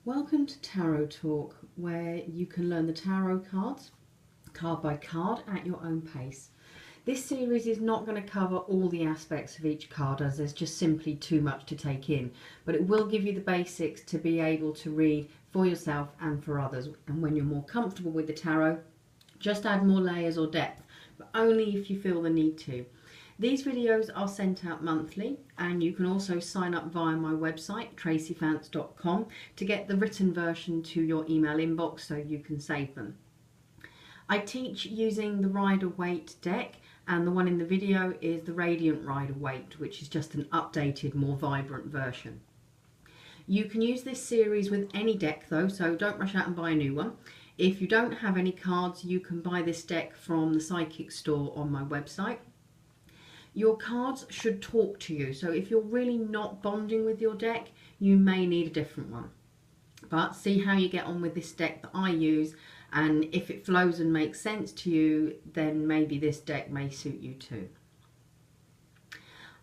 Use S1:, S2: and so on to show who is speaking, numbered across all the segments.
S1: Welcome to Tarot Talk, where you can learn the tarot cards, card by card, at your own pace. This series is not going to cover all the aspects of each card, as there's just simply too much to take in, but it will give you the basics to be able to read for yourself and for others. And when you're more comfortable with the tarot, just add more layers or depth, but only if you feel the need to. These videos are sent out monthly, and you can also sign up via my website tracyfance.com to get the written version to your email inbox so you can save them. I teach using the Rider-Waite deck, and the one in the video is the Radiant Rider-Waite, which is just an updated, more vibrant version. You can use this series with any deck though, so don't rush out and buy a new one. If you don't have any cards, you can buy this deck from the Psychic store on my website. Your cards should talk to you, so if you're really not bonding with your deck, you may need a different one. But see how you get on with this deck that I use, and if it flows and makes sense to you, then maybe this deck may suit you too.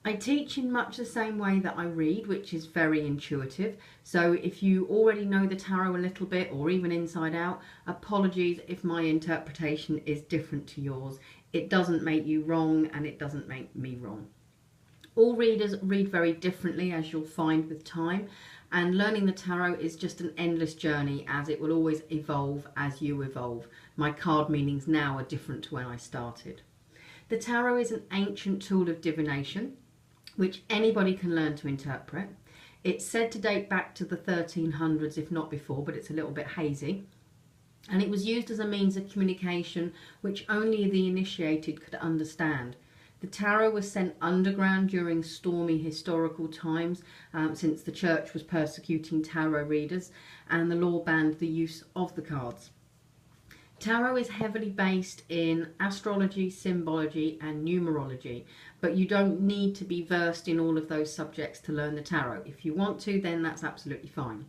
S1: I teach in much the same way that I read, which is very intuitive. So if you already know the tarot a little bit, or even inside out, apologies if my interpretation is different to yours. It doesn't make you wrong, and it doesn't make me wrong. All readers read very differently, as you'll find with time, and learning the tarot is just an endless journey, as it will always evolve as you evolve. My card meanings now are different to when I started. The tarot is an ancient tool of divination, which anybody can learn to interpret. It's said to date back to the 1300s, if not before, but it's a little bit hazy. And it was used as a means of communication which only the initiated could understand. The tarot was sent underground during stormy historical times, since the church was persecuting tarot readers, and the law banned the use of the cards. Tarot is heavily based in astrology, symbology and numerology, but you don't need to be versed in all of those subjects to learn the tarot. If you want to, then that's absolutely fine.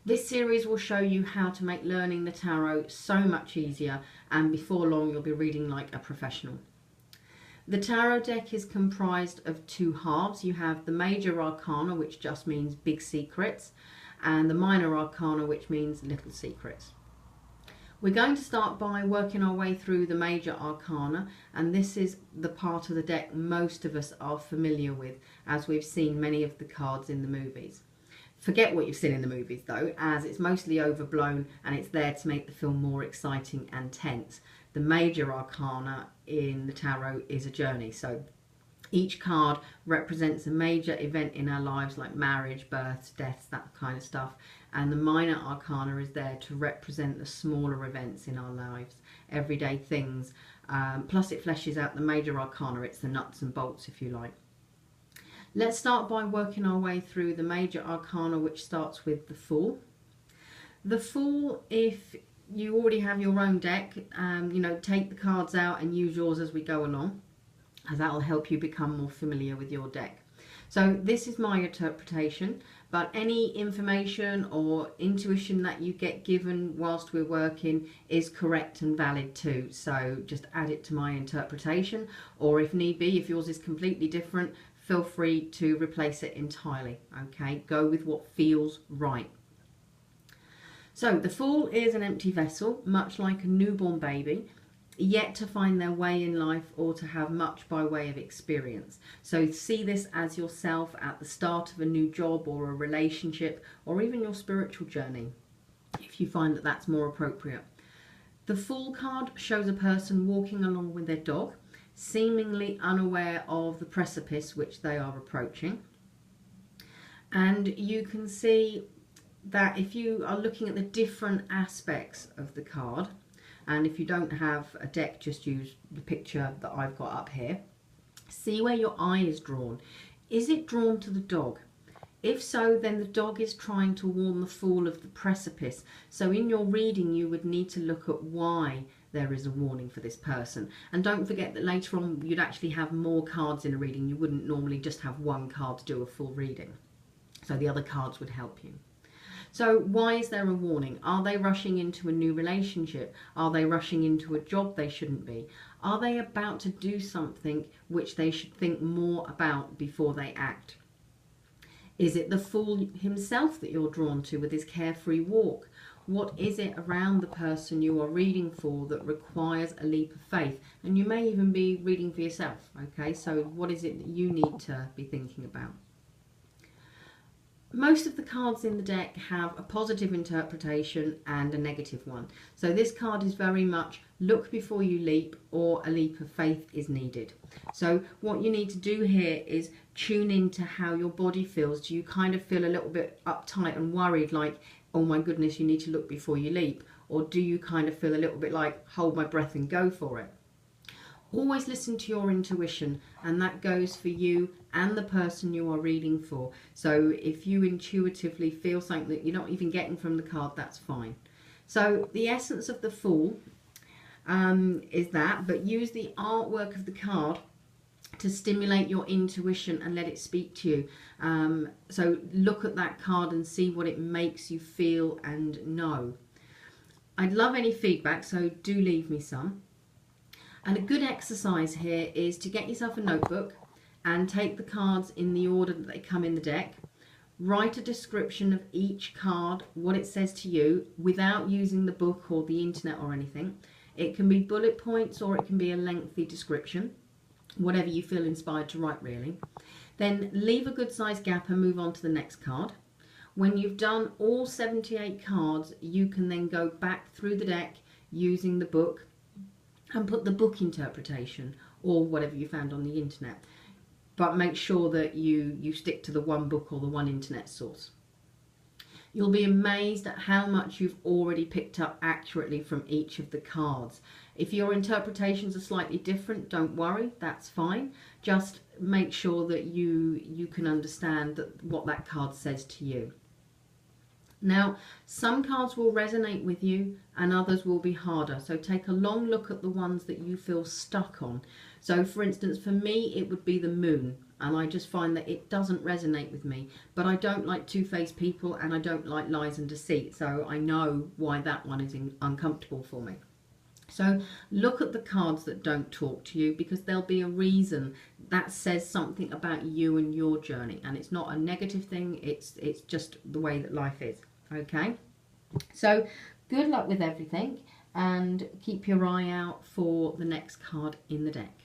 S1: This series will show you how to make learning the tarot so much easier, and before long you'll be reading like a professional. The tarot deck is comprised of two halves. You have the major arcana, which just means big secrets, and the minor arcana, which means little secrets. We're going to start by working our way through the major arcana, and this is the part of the deck most of us are familiar with, as we've seen many of the cards in the movies. Forget what you've seen in the movies though, as it's mostly overblown and it's there to make the film more exciting and tense. The major arcana in the tarot is a journey, so each card represents a major event in our lives, like marriage, births, deaths, that kind of stuff. And the minor arcana is there to represent the smaller events in our lives, everyday things. Plus it fleshes out the major arcana, it's the nuts and bolts if you like. Let's start by working our way through the major arcana, which starts with the Fool. The Fool, if you already have your own deck, take the cards out and use yours as we go along, as that will help you become more familiar with your deck. So this is my interpretation, but any information or intuition that you get given whilst we're working is correct and valid too. So just add it to my interpretation, or if need be, if yours is completely different, feel free to replace it entirely. Okay, go with what feels right. So the Fool is an empty vessel, much like a newborn baby, yet to find their way in life or to have much by way of experience. So see this as yourself at the start of a new job or a relationship, or even your spiritual journey, if you find that that's more appropriate. The Fool card shows a person walking along with their dog, seemingly unaware of the precipice which they are approaching. And you can see that if you are looking at the different aspects of the card, and if you don't have a deck, just use the picture that I've got up here. See where your eye is drawn. Is it drawn to the dog? If so, then the dog is trying to warn the Fool of the precipice. So in your reading, you would need to look at why there is a warning for this person. And don't forget that later on, you'd actually have more cards in a reading. You wouldn't normally just have one card to do a full reading. So the other cards would help you. So why is there a warning? Are they rushing into a new relationship? Are they rushing into a job they shouldn't be? Are they about to do something which they should think more about before they act? Is it the Fool himself that you're drawn to with his carefree walk? What is it around the person you are reading for that requires a leap of faith? And you may even be reading for yourself, okay? So what is it that you need to be thinking about? Most of the cards in the deck have a positive interpretation and a negative one. So this card is very much look before you leap, or a leap of faith is needed. So what you need to do here is tune into how your body feels. Do you kind of feel a little bit uptight and worried, like, oh my goodness, you need to look before you leap? Or do you kind of feel a little bit like, hold my breath and go for it? Always listen to your intuition, and that goes for you and the person you are reading for. So if you intuitively feel something that you're not even getting from the card, that's fine. So the essence of the Fool is that, but use the artwork of the card to stimulate your intuition and let it speak to you. So look at that card and see what it makes you feel and know. I'd love any feedback, so do leave me some. And a good exercise here is to get yourself a notebook and take the cards in the order that they come in the deck. Write a description of each card, what it says to you, without using the book or the internet or anything. It can be bullet points or it can be a lengthy description, whatever you feel inspired to write really. Then leave a good sized gap and move on to the next card. When you've done all 78 cards, you can then go back through the deck using the book and put the book interpretation or whatever you found on the internet. But make sure that you stick to the one book or the one internet source. You'll be amazed at how much you've already picked up accurately from each of the cards. If your interpretations are slightly different, don't worry, that's fine. Just make sure that you can understand what that card says to you. Now, some cards will resonate with you and others will be harder. So take a long look at the ones that you feel stuck on. So for instance, for me, it would be the Moon. And I just find that it doesn't resonate with me. But I don't like two-faced people and I don't like lies and deceit. So I know why that one is uncomfortable for me. So look at the cards that don't talk to you, because there'll be a reason that says something about you and your journey, and it's not a negative thing, it's just the way that life is. Okay, so good luck with everything and keep your eye out for the next card in the deck.